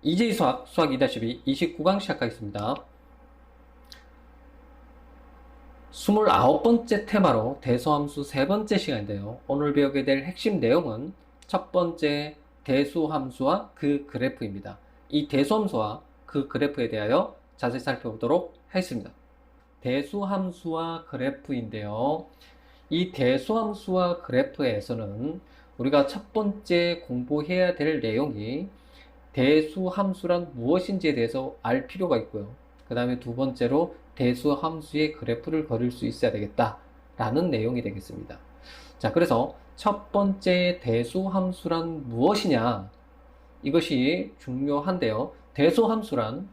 이제 수학 2-2 29강 시작하겠습니다. 29번째 테마로 대수함수 세 번째 시간인데요. 오늘 배우게 될 핵심 내용은 첫 번째 대수함수와 그 그래프입니다. 이 대수함수와 그 그래프에 대하여 자세히 살펴보도록 하겠습니다. 대수함수와 그래프인데요. 이 대수함수와 그래프에서는 우리가 첫 번째 공부해야 될 내용이 대수함수란 무엇인지에 대해서 알 필요가 있고요. 그 다음에 두 번째로 대수함수의 그래프를 그릴 수 있어야 되겠다라는 내용이 되겠습니다. 자, 그래서 첫 번째 대수함수란 무엇이냐? 이것이 중요한데요. 대수함수란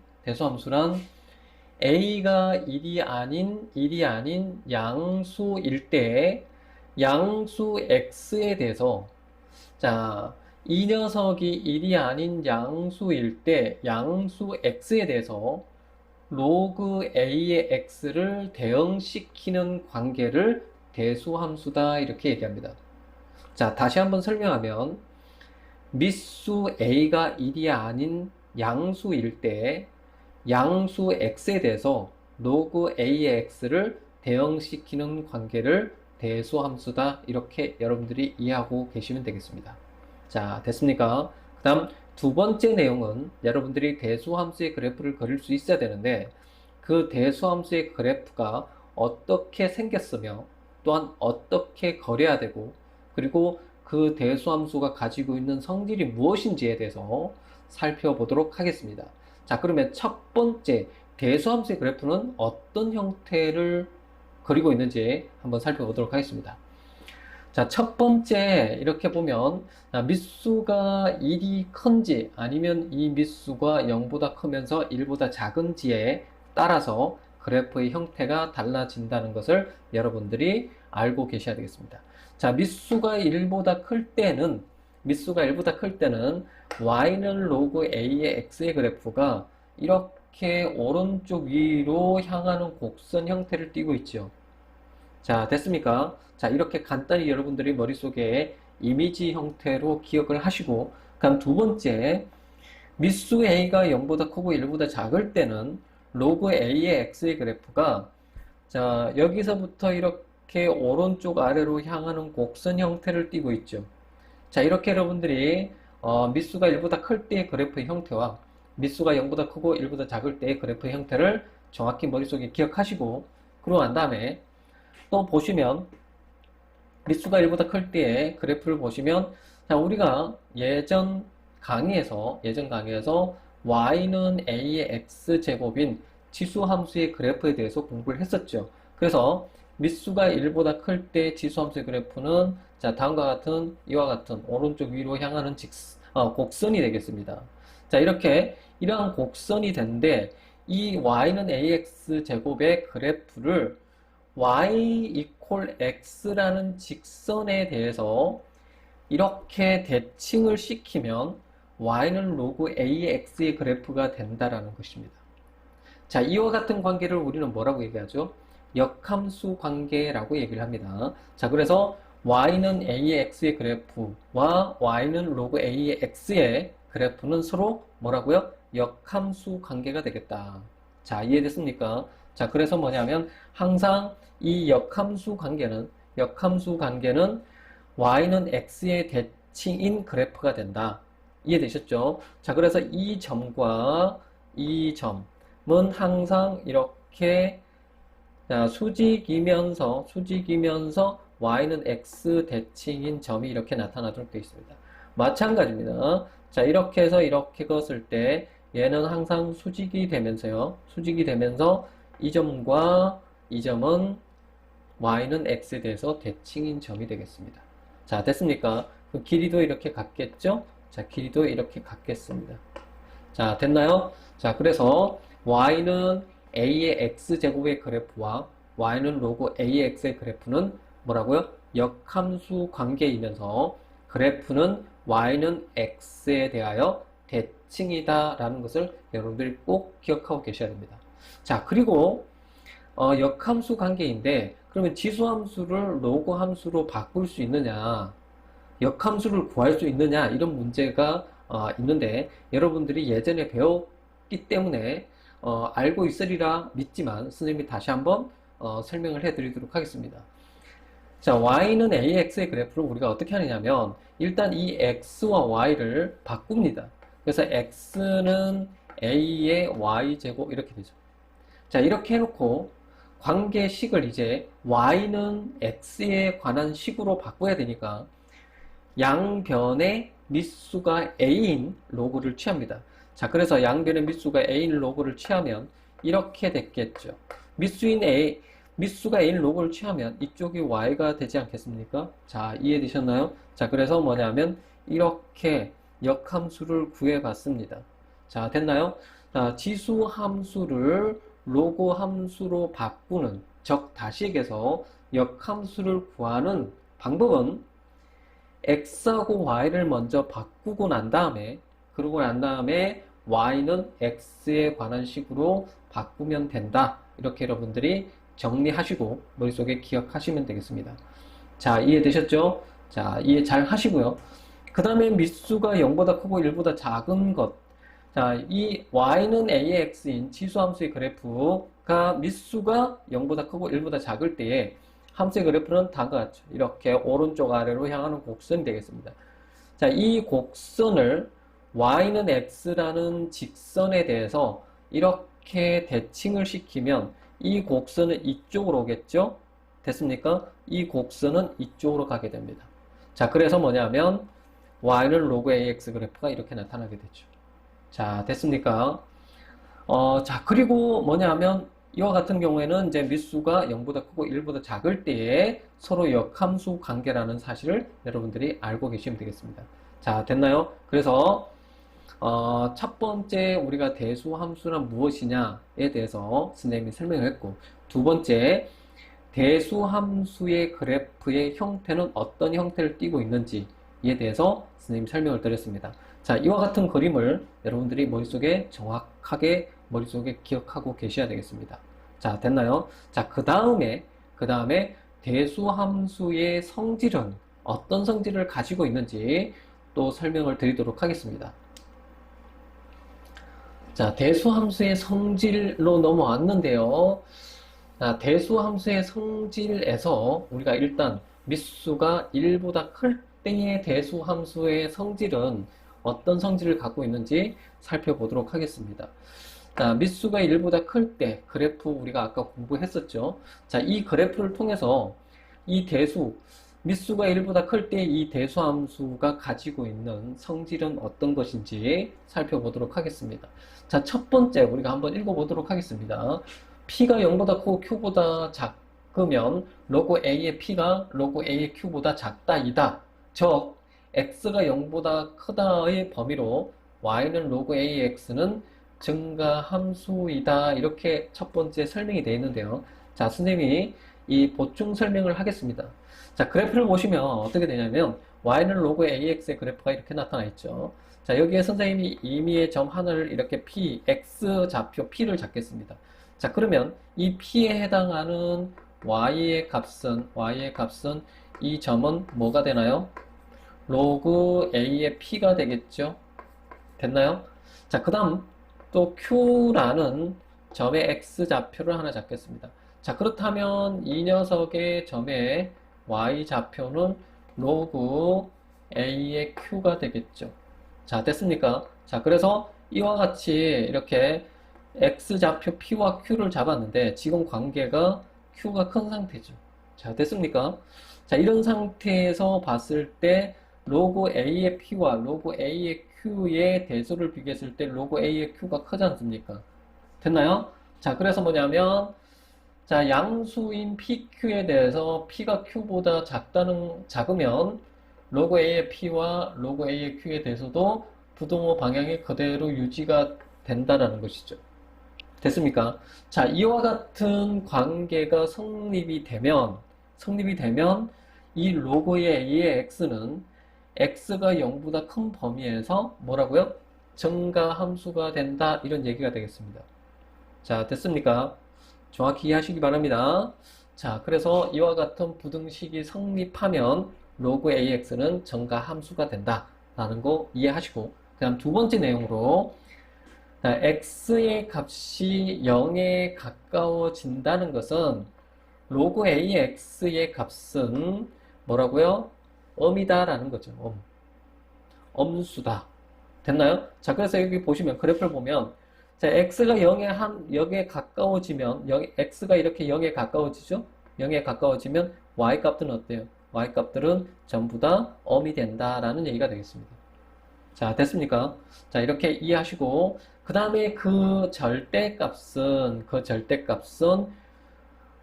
A가 1이 아닌 양수일 때 양수 X에 대해서 자, 이 녀석이 1이 아닌 양수일 때 양수 X에 대해서 로그 A의 X를 대응시키는 관계를 대수함수다 이렇게 얘기합니다. 자, 다시 한번 설명하면 미수 A가 1이 아닌 양수일 때 양수 X에 대해서 로그 A의 X를 대응시키는 관계를 대수함수다 이렇게 여러분들이 이해하고 계시면 되겠습니다. 자, 됐습니까? 그 다음 두 번째 내용은 여러분들이 대수함수의 그래프를 그릴 수 있어야 되는데 그 대수함수의 그래프가 어떻게 생겼으며 또한 어떻게 그려야 되고 그리고 그 대수함수가 가지고 있는 성질이 무엇인지에 대해서 살펴보도록 하겠습니다. 자, 그러면 첫 번째 대수함수의 그래프는 어떤 형태를 그리고 있는지 한번 살펴보도록 하겠습니다. 자, 첫 번째 이렇게 보면 밑수가 1이 큰지 아니면 이 밑수가 0보다 크면서 1보다 작은지에 따라서 그래프의 형태가 달라진다는 것을 여러분들이 알고 계셔야 되겠습니다. 자, 밑수가 1보다 클 때는 y는 로그 a의 x의 그래프가 이렇게 오른쪽 위로 향하는 곡선 형태를 띠고 있죠. 자, 됐습니까? 자, 이렇게 간단히 여러분들이 머릿속에 이미지 형태로 기억을 하시고, 그럼 두 번째, 밑수 a가 0보다 크고 1보다 작을 때는 로그 a의 x의 그래프가 자, 여기서부터 이렇게 오른쪽 아래로 향하는 곡선 형태를 띠고 있죠. 자, 이렇게 여러분들이 밑수가 1보다 클 때의 그래프의 형태와 밑수가 0보다 크고 1보다 작을 때의 그래프의 형태를 정확히 머릿속에 기억하시고 그러고 난 다음에 또 보시면 밑수가 1보다 클 때의 그래프를 보시면 자, 우리가 예전 강의에서 y는 a의 x제곱인 지수함수의 그래프에 대해서 공부를 했었죠. 그래서 밑수가 1보다 클 때 지수함수의 그래프는 자, 다음과 같은 이와 같은 오른쪽 위로 향하는 곡선이 되겠습니다. 자, 이렇게 이러한 곡선이 된데 이 y는 ax 제곱의 그래프를 y x라는 직선에 대해서 이렇게 대칭을 시키면 y는 로그 ax의 그래프가 된다라는 것입니다. 자, 이와 같은 관계를 우리는 뭐라고 얘기하죠? 역함수 관계라고 얘기를 합니다. 자, 그래서 y는 a의 x의 그래프와 y는 로그 a의 x의 그래프는 서로 뭐라고요? 역함수 관계가 되겠다. 자, 이해됐습니까? 자, 그래서 뭐냐면 항상 이 역함수 관계는 y는 x의 대칭인 그래프가 된다. 이해되셨죠? 자, 그래서 이 점과 이 점은 항상 이렇게 수직이면서 y는 x 대칭인 점이 이렇게 나타나도록 되어 있습니다. 마찬가지입니다. 자, 이렇게 해서 이렇게 걷을 때 얘는 항상 수직이 되면서 이 점과 이 점은 y는 x에 대해서 대칭인 점이 되겠습니다. 자, 됐습니까? 그 길이도 이렇게 같겠죠? 자, 길이도 이렇게 같겠습니다. 자, 됐나요? 자, 그래서 y는 a의 x제곱의 그래프와 y는 로그 a의 x의 그래프는 뭐라고요? 역함수 관계이면서 그래프는 y는 x에 대하여 대칭이다 라는 것을 여러분들이 꼭 기억하고 계셔야 됩니다. 자, 그리고 역함수 관계인데 그러면 지수함수를 로그 함수로 바꿀 수 있느냐 역함수를 구할 수 있느냐 이런 문제가 있는데 여러분들이 예전에 배웠기 때문에 알고 있으리라 믿지만 선생님이 다시 한번 설명을 해드리도록 하겠습니다. 자, y는 ax의 그래프를 우리가 어떻게 하느냐면 일단 이 x와 y를 바꿉니다. 그래서 x는 a의 y제곱 이렇게 되죠. 자, 이렇게 해놓고 관계식을 이제 y는 x에 관한 식으로 바꿔야 되니까 양변의 밑수가 a인 로그를 취합니다. 자, 그래서 양변의 밑수가 a인 로그를 취하면 이렇게 됐겠죠. 밑수가 a인 로그를 취하면 이쪽이 y가 되지 않겠습니까? 자, 이해되셨나요? 자, 그래서 뭐냐면 이렇게 역함수를 구해봤습니다. 자, 됐나요? 자, 지수 함수를 로그 함수로 바꾸는 적다식에서 역함수를 구하는 방법은 x하고 y를 먼저 바꾸고 난 다음에 y는 x에 관한 식으로 바꾸면 된다. 이렇게 여러분들이 정리하시고 머릿속에 기억하시면 되겠습니다. 자, 이해되셨죠? 자, 이해 잘 하시고요. 그 다음에 밑수가 0보다 크고 1보다 작은 것. 자, 이 y는 a의 x인 지수함수의 그래프가 밑수가 0보다 크고 1보다 작을 때에 함수의 그래프는 다음과 같죠. 이렇게 오른쪽 아래로 향하는 곡선이 되겠습니다. 자, 이 곡선을 y는 x라는 직선에 대해서 이렇게 대칭을 시키면 이 곡선은 이쪽으로 오겠죠? 됐습니까? 이 곡선은 이쪽으로 가게 됩니다. 자, 그래서 뭐냐면 y는 로그 ax 그래프가 이렇게 나타나게 되죠. 자, 됐습니까? 자, 그리고 뭐냐면 이와 같은 경우에는 이제 밑수가 0보다 크고 1보다 작을 때에 서로 역함수 관계라는 사실을 여러분들이 알고 계시면 되겠습니다. 자, 됐나요? 그래서 첫 번째 우리가 대수함수란 무엇이냐에 대해서 선생님이 설명을 했고, 두 번째 대수함수의 그래프의 형태는 어떤 형태를 띠고 있는지에 대해서 선생님이 설명을 드렸습니다. 자, 이와 같은 그림을 여러분들이 머릿속에 정확하게 머릿속에 기억하고 계셔야 되겠습니다. 자, 됐나요? 자, 그 다음에 대수함수의 성질은 어떤 성질을 가지고 있는지 또 설명을 드리도록 하겠습니다. 자, 대수함수의 성질로 넘어왔는데요. 자, 대수함수의 성질에서 우리가 일단 밑수가 1보다 클 때의 대수함수의 성질은 어떤 성질을 갖고 있는지 살펴보도록 하겠습니다. 자, 밑수가 1보다 클 때 그래프 우리가 아까 공부했었죠. 자, 이 그래프를 통해서 이 밑수가 1보다 클 때 이 대수함수가 가지고 있는 성질은 어떤 것인지 살펴보도록 하겠습니다. 자, 첫 번째 우리가 한번 읽어보도록 하겠습니다. P가 0보다 크고 Q보다 작으면 로그 A의 P가 로그 A의 Q보다 작다 이다. 즉 X가 0보다 크다의 범위로 Y는 로그 A의 X는 증가함수이다. 이렇게 첫 번째 설명이 되어 있는데요. 자, 선생님이 이 보충 설명을 하겠습니다. 자, 그래프를 보시면 어떻게 되냐면 y는 로그 ax의 그래프가 이렇게 나타나 있죠. 자, 여기에 선생님이 임의의 점 하나를 이렇게 p, x 좌표 p를 잡겠습니다. 자, 그러면 이 p에 해당하는 y의 값은 이 점은 뭐가 되나요? 로그 a의 p가 되겠죠. 됐나요? 자, 그 다음 또 q라는 점의 x 좌표를 하나 잡겠습니다. 자, 그렇다면 이 녀석의 점의 y좌표는 로그 a의 q가 되겠죠. 자, 됐습니까? 자, 그래서 이와 같이 이렇게 x좌표 p와 q를 잡았는데 지금 관계가 q가 큰 상태죠. 자, 됐습니까? 자, 이런 상태에서 봤을 때 로그 a의 p와 로그 a의 q의 대수를 비교했을 때 로그 a의 q가 크지 않습니까? 됐나요? 자, 그래서 뭐냐면 자, 양수인 PQ에 대해서 P가 Q보다 작으면 로그 A의 P와 로그 A의 Q에 대해서도 부동호 방향이 그대로 유지가 된다라는 것이죠. 됐습니까? 자, 이와 같은 관계가 성립이 되면 이 로그의 A의 X는 X가 0보다 큰 범위에서 뭐라고요? 증가함수가 된다. 이런 얘기가 되겠습니다. 자, 됐습니까? 정확히 이해하시기 바랍니다. 자, 그래서 이와 같은 부등식이 성립하면 로그 AX는 증가함수가 된다 라는 거 이해하시고, 그 다음 두 번째 내용으로, 자, x의 값이 0에 가까워진다는 것은 로그 ax의 값은 뭐라고요? 엄이다라는 거죠. 엄수다. 됐나요? 자, 그래서 여기 보시면 그래프를 보면 자, x가 0에 가까워지면 x가 이렇게 0에 가까워지죠? 0에 가까워지면 y 값들은 어때요? y 값들은 전부 다 엄이 된다라는 얘기가 되겠습니다. 자, 됐습니까? 자, 이렇게 이해하시고 그 다음에 그 절대값은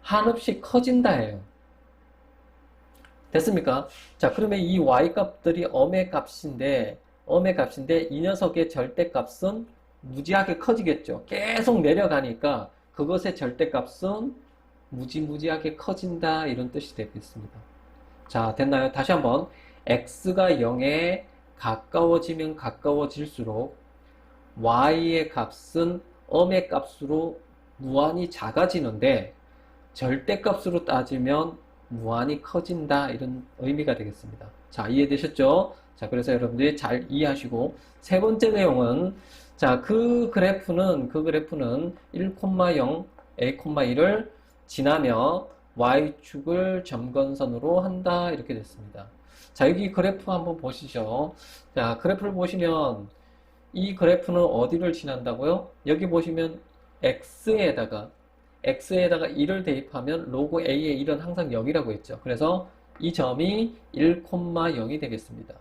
한없이 커진다예요. 됐습니까? 자, 그러면 이 y값들이 엄의 값인데 이 녀석의 절대값은 무지하게 커지겠죠. 계속 내려가니까 그것의 절대값은 무지무지하게 커진다 이런 뜻이 되겠습니다. 자, 됐나요? 다시 한번 x가 0에 가까워지면 가까워질수록 y의 값은 엄의 값으로 무한히 작아지는데 절대값으로 따지면 무한히 커진다 이런 의미가 되겠습니다. 자, 이해되셨죠? 자, 그래서 여러분들이 잘 이해하시고 세 번째 내용은 자, 그 그래프는 1,0 a,1을 지나며 y축을 점건선으로 한다 이렇게 됐습니다. 자, 여기 그래프 한번 보시죠. 자, 그래프를 보시면 이 그래프는 어디를 지난다고요? 여기 보시면 x에다가 1을 대입하면 로그 a의 1은 항상 0이라고 했죠. 그래서 이 점이 1,0이 되겠습니다.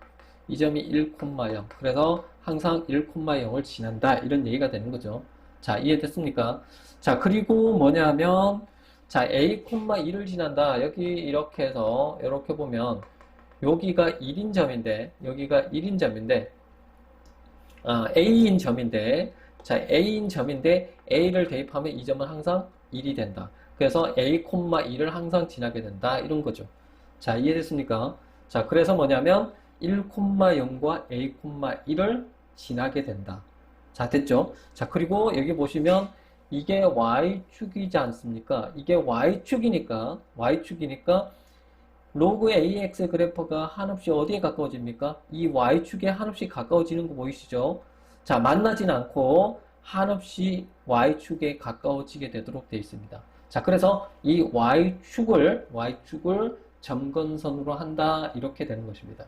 이 점이 1,0. 그래서 항상 1,0을 지난다. 이런 얘기가 되는 거죠. 자, 이해됐습니까? 자, 그리고 뭐냐면, 자, a,1을 지난다. 여기 이렇게 해서, 이렇게 보면, 여기가 1인 점인데, A인 점인데, 자, A인 점인데, A를 대입하면 이 점은 항상 1이 된다. 그래서 A,1을 항상 지나게 된다. 이런 거죠. 자, 이해됐습니까? 자, 그래서 뭐냐면 1,0과 A,1을 지나게 된다. 자, 됐죠? 자, 그리고 여기 보시면 이게 Y축이지 않습니까? 이게 Y축이니까 로그 AX 그래프가 한없이 어디에 가까워집니까? 이 Y축에 한없이 가까워지는 거 보이시죠? 자, 만나진 않고 한없이 Y축에 가까워지게 되도록 되어 있습니다. 자, 그래서 이 Y축을 점건선으로 한다. 이렇게 되는 것입니다.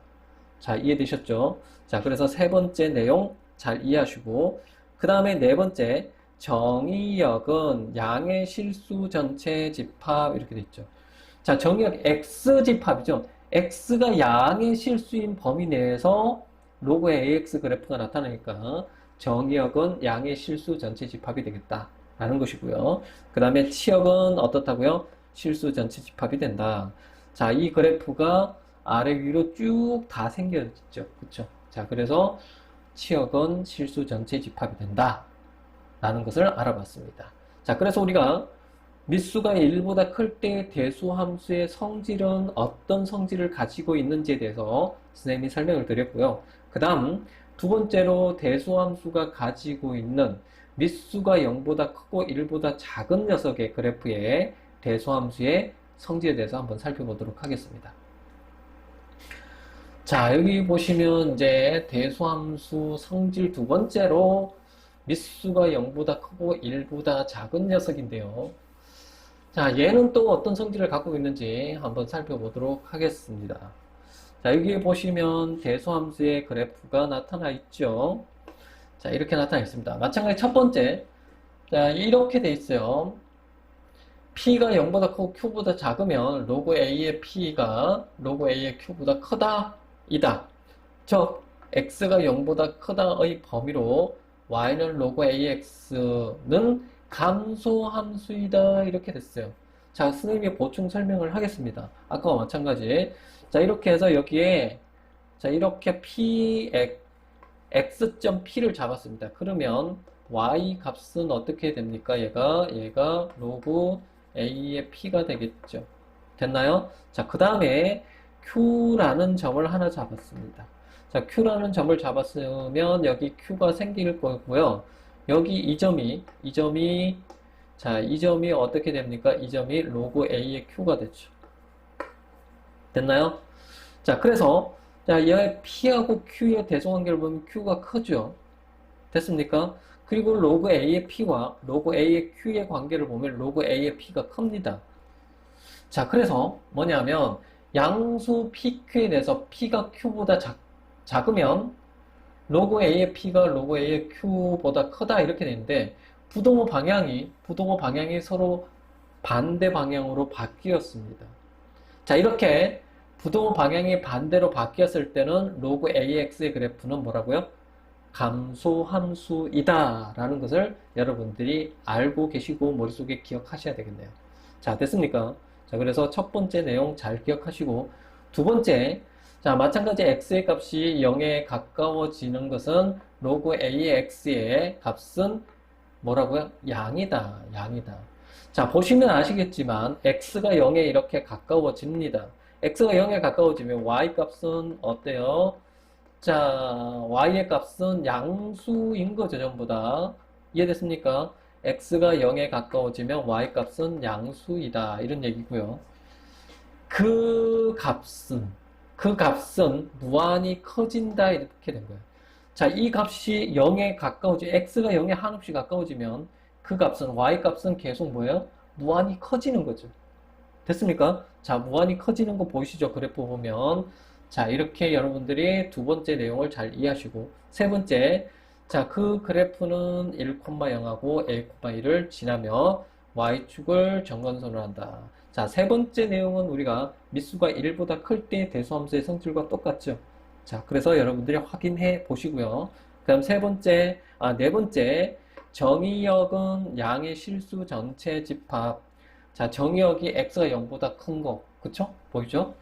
자, 이해되셨죠? 자, 그래서 세 번째 내용 잘 이해하시고, 그 다음에 네 번째, 정의역은 양의 실수 전체 집합, 이렇게 돼 있죠. 자, 정의역 X 집합이죠. X가 양의 실수인 범위 내에서 로그 AX 그래프가 나타나니까 정의역은 양의 실수 전체 집합이 되겠다. 라는 것이고요. 그 다음에 치역은 어떻다고요? 실수 전체 집합이 된다. 자, 이 그래프가 아래 위로 쭉 다 생겨졌죠. 그쵸? 자, 그래서 치역은 실수 전체 집합이 된다. 라는 것을 알아봤습니다. 자, 그래서 우리가 밑수가 1보다 클 때 대수함수의 성질은 어떤 성질을 가지고 있는지에 대해서 선생님이 설명을 드렸고요. 그 다음 두 번째로 대수함수가 가지고 있는 밑수가 0보다 크고 1보다 작은 녀석의 그래프의 대수함수의 성질에 대해서 한번 살펴보도록 하겠습니다. 자, 여기 보시면 이제 대수함수 성질 두 번째로 밑수가 0보다 크고 1보다 작은 녀석인데요. 자, 얘는 또 어떤 성질을 갖고 있는지 한번 살펴보도록 하겠습니다. 자, 여기 보시면 대수함수의 그래프가 나타나 있죠. 자, 이렇게 나타나 있습니다. 마찬가지 첫 번째, 자, 이렇게 돼 있어요. P가 0보다 크고 Q보다 작으면 로그 A의 Q보다 크다, 이다. 즉, X가 0보다 크다의 범위로 Y는 로그 AX는 감소함수이다. 이렇게 됐어요. 자, 선생님이 보충 설명을 하겠습니다. 아까와 마찬가지. 자, 이렇게 해서 여기에, 자, 이렇게 X.P를 잡았습니다. 그러면 Y 값은 어떻게 됩니까? 얘가 로그 A의 P가 되겠죠. 됐나요? 자, 그 다음에 Q라는 점을 하나 잡았습니다. 자, Q라는 점을 잡았으면 여기 Q가 생길 거고요. 여기 이 점이 어떻게 됩니까? 이 점이 로그 A의 Q가 되죠. 됐나요? 자, 그래서 자, 얘 P하고 Q의 대소관계를 보면 Q가 크죠. 됐습니까? 그리고 로그 A의 P와 로그 A의 Q의 관계를 보면 로그 A의 P가 큽니다. 자, 그래서 뭐냐면 양수 PQ에 대해서 P가 Q보다 작으면 로그 A의 P가 로그 A의 Q보다 크다 이렇게 되는데 부동호 방향이 서로 반대 방향으로 바뀌었습니다. 자, 이렇게 부동호 방향이 반대로 바뀌었을 때는 로그 AX의 그래프는 뭐라고요? 감소함수이다 라는 것을 여러분들이 알고 계시고 머릿속에 기억하셔야 되겠네요. 자, 됐습니까? 자, 그래서 첫 번째 내용 잘 기억하시고 두 번째, 자, 마찬가지 x의 값이 0에 가까워지는 것은 로그 AX의 값은 뭐라고요? 양이다. 자, 보시면 아시겠지만 x가 0에 이렇게 가까워집니다. x가 0에 가까워지면 y 값은 어때요? 자, y의 값은 양수인 거죠, 전부 다. 이해됐습니까? x가 0에 가까워지면 y 값은 양수이다. 이런 얘기고요. 그 값은 무한히 커진다. 이렇게 된 거예요. 자, 이 값이 0에 x가 0에 한없이 가까워지면 그 값은, y 값은 계속 뭐예요? 무한히 커지는 거죠. 됐습니까? 자, 무한히 커지는 거 보이시죠? 그래프 보면. 자, 이렇게 여러분들이 두 번째 내용을 잘 이해하시고, 세 번째, 자, 그 그래프는 1,0하고 a,1을 지나며 y축을 정건선을 한다. 자, 세 번째 내용은 우리가 미수가 1보다 클 때 대소함수의 성질과 똑같죠. 자, 그래서 여러분들이 확인해 보시고요. 그 다음 네 번째, 정의역은 양의 실수 전체 집합. 자, 정의역이 x가 0보다 큰 거. 그쵸? 보이죠?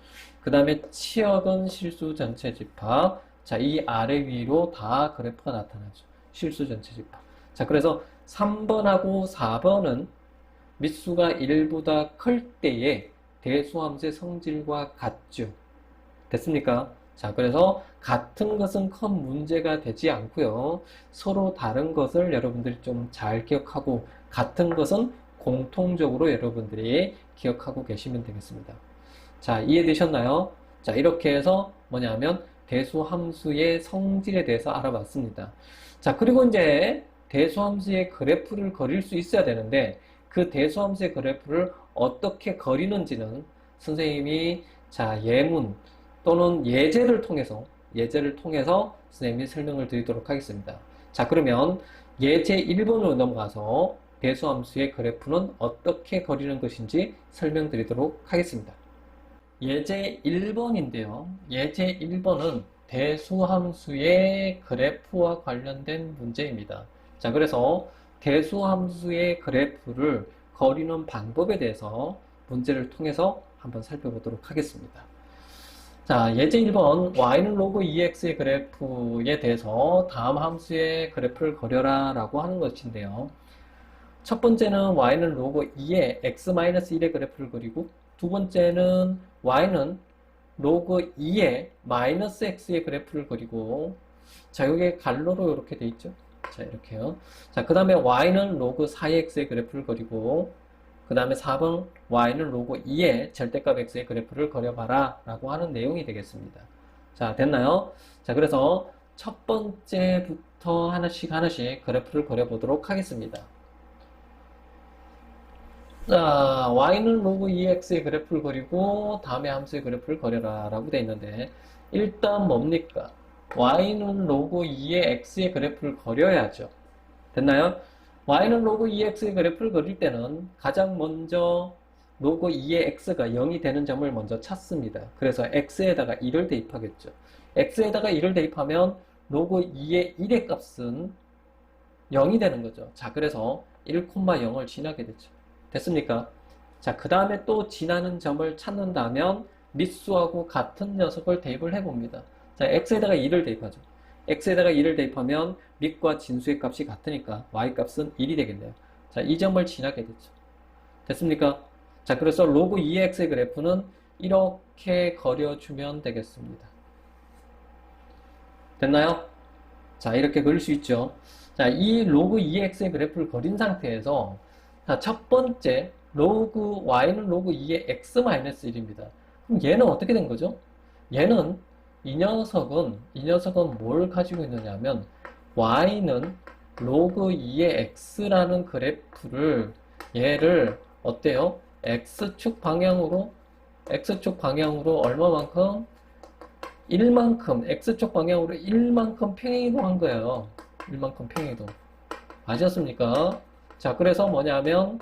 그 다음에 치역은 실수 전체 집합. 자, 이 아래 위로 다 그래프가 나타나죠. 실수 전체 집합. 자, 그래서 3번하고 4번은 밑수가 1보다 클 때의 대소함수의 성질과 같죠. 됐습니까? 자, 그래서 같은 것은 큰 문제가 되지 않고요. 서로 다른 것을 여러분들이 좀 잘 기억하고 같은 것은 공통적으로 여러분들이 기억하고 계시면 되겠습니다. 자, 이해되셨나요? 자, 이렇게 해서 뭐냐면 대소함수의 성질에 대해서 알아봤습니다. 자, 그리고 이제 대소함수의 그래프를 그릴 수 있어야 되는데 그 대소함수의 그래프를 어떻게 그리는지는 선생님이 자, 예문 또는 예제를 통해서 선생님이 설명을 드리도록 하겠습니다. 자, 그러면 예제 1번으로 넘어가서 대소함수의 그래프는 어떻게 그리는 것인지 설명드리도록 하겠습니다. 예제 1번인데요. 예제 1번은 대수함수의 그래프와 관련된 문제입니다. 자, 그래서 대수함수의 그래프를 그리는 방법에 대해서 문제를 통해서 한번 살펴보도록 하겠습니다. 자, 예제 1번 y는 로그 2x의 그래프에 대해서 다음 함수의 그래프를 그려라 라고 하는 것인데요. 첫 번째는 y는 로그 2의 x-1의 그래프를 그리고 두 번째는 y는 로그 2의 마이너스 x의 그래프를 그리고 자, 여기 갈로로 이렇게 돼 있죠. 자, 이렇게요. 자, 그 다음에 y는 로그 4x의 그래프를 그리고 그 다음에 4번 y는 로그 2의 절대값 x의 그래프를 그려봐라 라고 하는 내용이 되겠습니다. 자, 됐나요? 자, 그래서 첫 번째부터 하나씩 그래프를 그려보도록 하겠습니다. 자, y는 로그 2x의 그래프를 그리고 다음에 함수의 그래프를 그려라 라고 되어 있는데 일단 뭡니까? y는 로그 2의 x의 그래프를 그려야죠. 됐나요? y는 로그 2x의 그래프를 그릴 때는 가장 먼저 로그 2의 x가 0이 되는 점을 먼저 찾습니다. 그래서 x에다가 1을 대입하겠죠. x에다가 1을 대입하면 로그 2의 1의 값은 0이 되는 거죠. 자, 그래서 1,0을 지나게 되죠. 됐습니까? 자, 그 다음에 또 지나는 점을 찾는다면 밑수하고 같은 녀석을 대입을 해봅니다. 자, x에다가 2를 대입하죠. x에다가 2를 대입하면 밑과 진수의 값이 같으니까 y 값은 1이 되겠네요. 자, 이 점을 지나게 되죠. 됐습니까? 자, 그래서 로그 2x의 그래프는 이렇게 그려주면 되겠습니다. 됐나요? 자, 이렇게 그릴 수 있죠. 자, 이 로그 2x의 그래프를 그린 상태에서 자, 첫 번째 y는 로그 2의 x-1입니다. 그럼 얘는 어떻게 된 거죠? 얘는 이 녀석은 뭘 가지고 있느냐면 y는 로그 2의 x라는 그래프를 얘를 어때요? x축 방향으로 얼마만큼? 1만큼 x축 방향으로 1만큼 평행이동한 거예요. 1만큼 평행이동. 아셨습니까? 자, 그래서 뭐냐면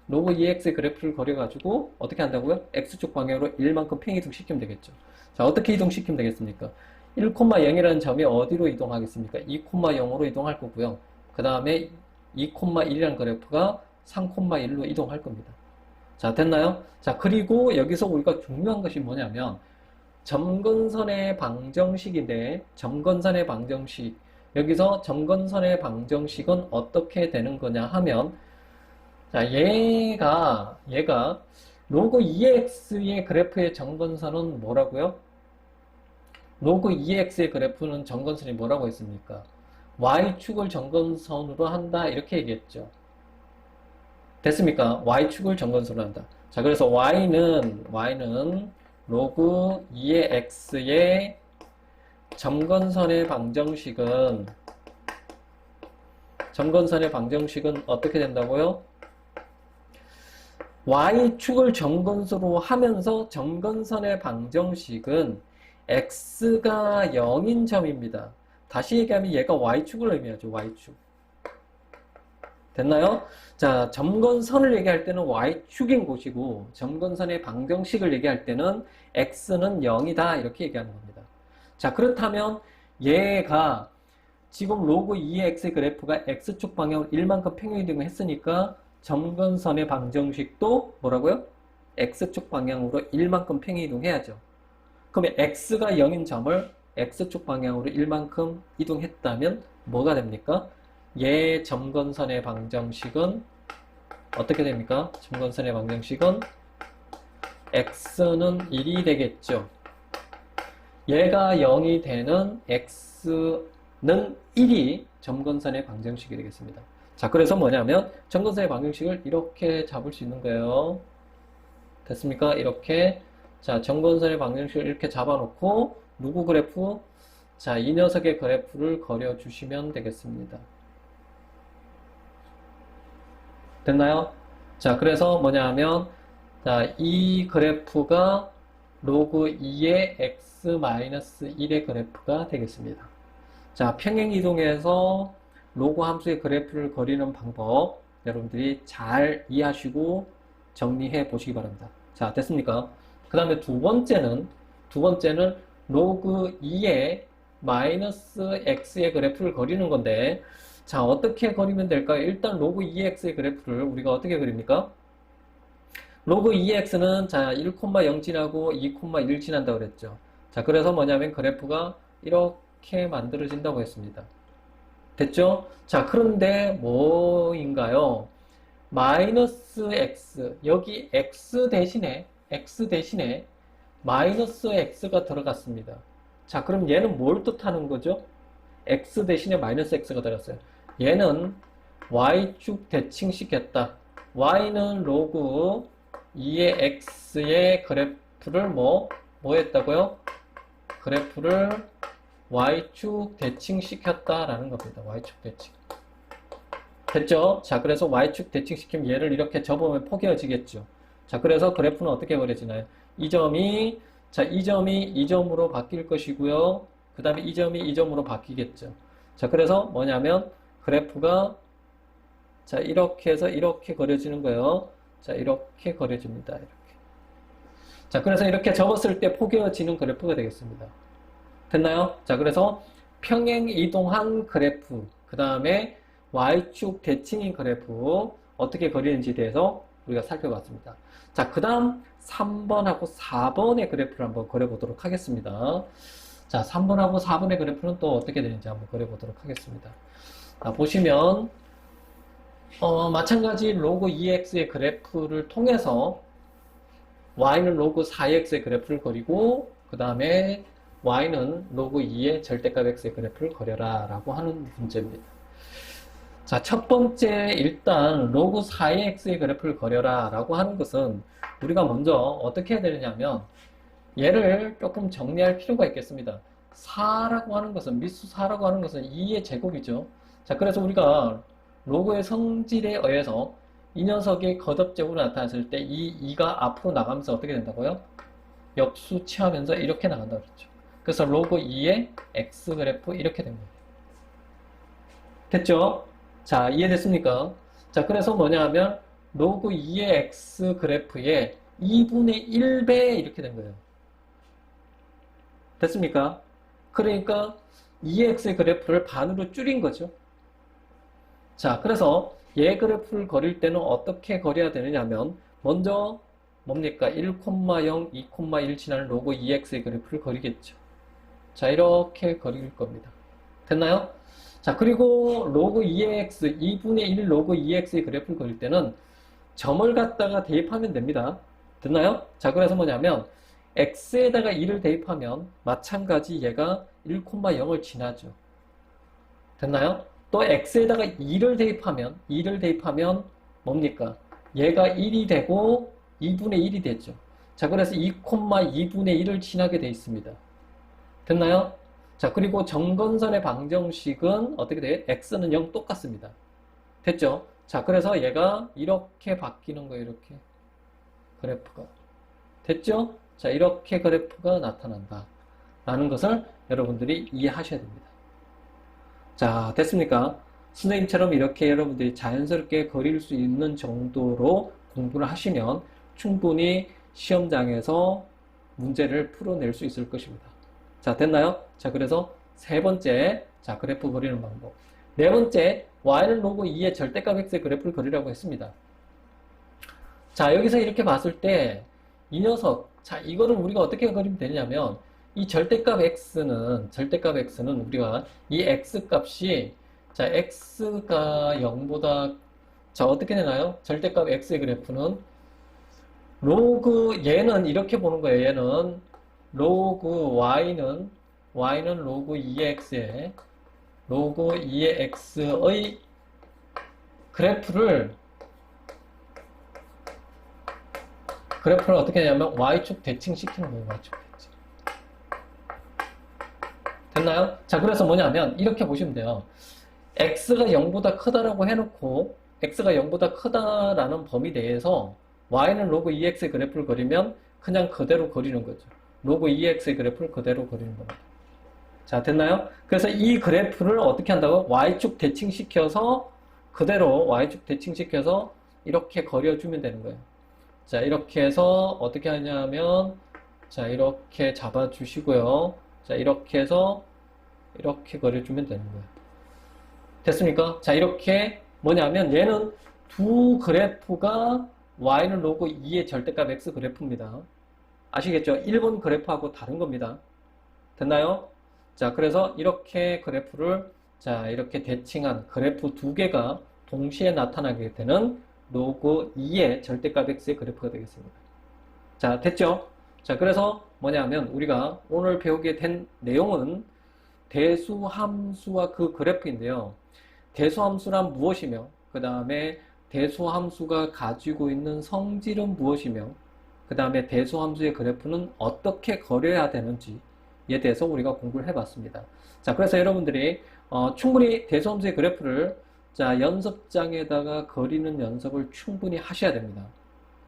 로그 2x의 그래프를 그려가지고 어떻게 한다고요? x축 방향으로 1만큼 평이동 시키면 되겠죠. 자, 어떻게 이동시키면 되겠습니까? 1,0이라는 점이 어디로 이동하겠습니까? 2,0으로 이동할 거고요. 그 다음에 2,1이라는 그래프가 3,1로 이동할 겁니다. 자, 됐나요? 자, 그리고 여기서 우리가 중요한 것이 뭐냐면 점근선의 방정식인데 점근선의 방정식 여기서 점근선의 방정식은 어떻게 되는 거냐 하면 자, 얘가 로그 2x의 그래프의 점근선은 뭐라고요? 로그 2x의 그래프는 점근선이 뭐라고 했습니까? y축을 점근선으로 한다 이렇게 얘기했죠. 됐습니까? y축을 점근선으로 한다. 자, 그래서 y는 로그 2의 x의 점근선의 방정식은 어떻게 된다고요? y축을 점근수로 하면서 점근선의 방정식은 x가 0인 점입니다. 다시 얘기하면 얘가 y축을 의미하죠. y축. 됐나요? 자, 점근선을 얘기할 때는 y축인 곳이고 점근선의 방정식을 얘기할 때는 x는 0이다 이렇게 얘기하는 겁니다. 자, 그렇다면 얘가 지금 로그 2의 x의 그래프가 x축 방향으로 1만큼 평행이동을 했으니까 점근선의 방정식도 뭐라고요? x축 방향으로 1만큼 평행이동해야죠. 그러면 x가 0인 점을 x축 방향으로 1만큼 이동했다면 뭐가 됩니까? 얘 점근선의 방정식은 어떻게 됩니까? 점근선의 방정식은 x는 1이 되겠죠. 얘가 0이 되는 x는 1이 점근선의 방정식이 되겠습니다. 자, 그래서 뭐냐면 점근선의 방정식을 이렇게 잡을 수 있는 거예요. 됐습니까? 이렇게. 자, 점근선의 방정식을 이렇게 잡아놓고 누구 그래프? 자, 이 녀석의 그래프를 그려주시면 되겠습니다. 됐나요? 자, 그래서 뭐냐 하면 자, 이 그래프가 로그 2의 x-1의 그래프가 되겠습니다. 자, 평행이동에서 로그 함수의 그래프를 그리는 방법 여러분들이 잘 이해하시고 정리해 보시기 바랍니다. 자, 됐습니까? 그 다음에 두 번째는 로그 2의 마이너스 x의 그래프를 그리는 건데 자, 어떻게 그리면 될까요? 일단 로그 2x의 그래프를 우리가 어떻게 그립니까? 로그 2x는 자, 1,0 지나고 2,1 지난다고 그랬죠. 자, 그래서 뭐냐면 그래프가 이렇게 만들어진다고 했습니다. 됐죠? 자, 그런데 뭐인가요? 마이너스 x, 여기 x 대신에 마이너스 x가 들어갔습니다. 자, 그럼 얘는 뭘 뜻하는 거죠? x 대신에 마이너스 x가 들어갔어요. 얘는 y축 대칭시켰다. y는 로그 2의 x의 그래프를 뭐 했다고요? 그래프를 y축 대칭시켰다라는 겁니다. y축 대칭. 됐죠? 자, 그래서 y축 대칭시키면 얘를 이렇게 접으면 포개어지겠죠. 자, 그래서 그래프는 어떻게 그려지나요? 이 점이 이 점으로 바뀔 것이고요. 그 다음에 이 점이 이 점으로 바뀌겠죠. 자, 그래서 뭐냐면 그래프가 자, 이렇게 해서 이렇게 그려지는 거예요. 자, 이렇게 그려집니다. 이렇게. 자, 그래서 이렇게 접었을 때 포개어지는 그래프가 되겠습니다. 됐나요? 자, 그래서 평행 이동한 그래프, 그 다음에 y축 대칭인 그래프 어떻게 그리는지에 대해서 우리가 살펴봤습니다. 자, 그 다음 3번하고 4번의 그래프를 한번 그려보도록 하겠습니다. 자, 3번하고 4번의 그래프는 또 어떻게 되는지 한번 그려보도록 하겠습니다. 자, 보시면 마찬가지 로그 2x의 그래프를 통해서 y는 로그 4x의 그래프를 그리고 그 다음에 y는 로그 2의 절대값 x의 그래프를 그려라 라고 하는 문제입니다. 자, 첫 번째 일단 로그 4의 x의 그래프를 그려라 라고 하는 것은 우리가 먼저 어떻게 해야 되느냐면 얘를 조금 정리할 필요가 있겠습니다. 4라고 하는 것은, 미수 4라고 하는 것은 2의 제곱이죠. 자, 그래서 우리가 로그의 성질에 의해서 이 녀석이 거듭적으로 나타났을 때 이 2가 앞으로 나가면서 어떻게 된다고요? 역수 취하면서 이렇게 나간다고 그랬죠. 그래서 로그 2의 x 그래프 이렇게 됩니다. 됐죠? 자, 이해됐습니까? 자, 그래서 뭐냐 하면 로그 2의 x 그래프에 2분의 1배 이렇게 된 거예요. 됐습니까? 그러니까 2x의 그래프를 반으로 줄인 거죠. 자, 그래서 얘 그래프를 그릴 때는 어떻게 그려야 되느냐면 먼저 뭡니까? 1,0, 2,1 지나는 로그 2x의 그래프를 그리겠죠. 자, 이렇게 그릴 겁니다. 됐나요? 자, 그리고 로그 2x, 2분의 1 로그 2x의 그래프를 그릴 때는 점을 갖다가 대입하면 됩니다. 됐나요? 자, 그래서 뭐냐면 x에다가 2를 대입하면 마찬가지 얘가 1,0을 지나죠. 됐나요? 또 x에다가 2를 대입하면 뭡니까? 얘가 1이 되고 2분의 1이 되죠. 자, 그래서 2,2분의 1을 지나게 돼 있습니다. 됐나요? 자, 그리고 정건선의 방정식은 어떻게 돼요? x는 0 똑같습니다. 됐죠? 자, 그래서 얘가 이렇게 바뀌는 거예요. 이렇게 그래프가. 됐죠? 자, 이렇게 그래프가 나타난다 라는 것을 여러분들이 이해하셔야 됩니다. 자, 됐습니까? 선생님처럼 이렇게 여러분들이 자연스럽게 그릴 수 있는 정도로 공부를 하시면 충분히 시험장에서 문제를 풀어낼 수 있을 것입니다. 자, 됐나요? 자, 그래서 세 번째, 자, 그래프 그리는 방법. 네 번째, y는 로그 2의 절대값 x의 그래프를 그리라고 했습니다. 자, 여기서 이렇게 봤을 때, 이 녀석, 자, 이거를 우리가 어떻게 그리면 되냐면, 이 절대값 x는 우리가 이 x 값이, 자, x가 0보다, 자, 어떻게 되나요? 절대값 x의 그래프는, 얘는 이렇게 보는 거예요. 얘는, y는 로그 2x의, x의 그래프를 어떻게 하냐면 y축 대칭시키는 거예요. y축 대칭. 됐나요? 자, 그래서 뭐냐면 이렇게 보시면 돼요. x가 0보다 크다라고 해놓고 x가 0보다 크다라는 범위 내에서 y는 로그 2x의 그래프를 그리면 그냥 그대로 그리는 거죠. 로그 2x의 그래프를 그대로 그리는 겁니다. 자, 됐나요? 그래서 이 그래프를 어떻게 한다고? y축 대칭시켜서 그대로 y축 대칭시켜서 이렇게 그려주면 되는 거예요. 자, 이렇게 해서 어떻게 하냐면, 자, 이렇게 잡아주시고요. 자, 이렇게 해서 이렇게 그려주면 되는 거예요. 됐습니까? 자, 이렇게 뭐냐면 얘는 두 그래프가 y는 로그 2의 절대값 x 그래프입니다. 아시겠죠? 1번 그래프하고 다른 겁니다. 됐나요? 자, 그래서 이렇게 그래프를 자, 이렇게 대칭한 그래프 두 개가 동시에 나타나게 되는 로그 2의 절대값 x의 그래프가 되겠습니다. 자, 됐죠? 자, 그래서 뭐냐면 우리가 오늘 배우게 된 내용은 대수함수와 그 그래프인데요. 대수함수란 무엇이며, 그 다음에 대수함수가 가지고 있는 성질은 무엇이며, 그 다음에 대수함수의 그래프는 어떻게 그려야 되는지에 대해서 우리가 공부를 해봤습니다. 자, 그래서 여러분들이 충분히 대수함수의 그래프를 자, 연습장에다가 그리는 연습을 충분히 하셔야 됩니다.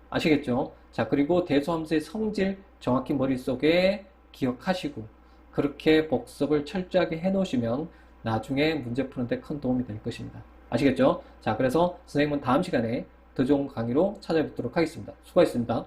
아시겠죠? 자, 그리고 대수함수의 성질 정확히 머릿속에 기억하시고 그렇게 복습을 철저하게 해놓으시면 나중에 문제 푸는데 큰 도움이 될 것입니다. 아시겠죠? 자, 그래서 선생님은 다음 시간에 더 좋은 강의로 찾아뵙도록 하겠습니다. 수고하셨습니다.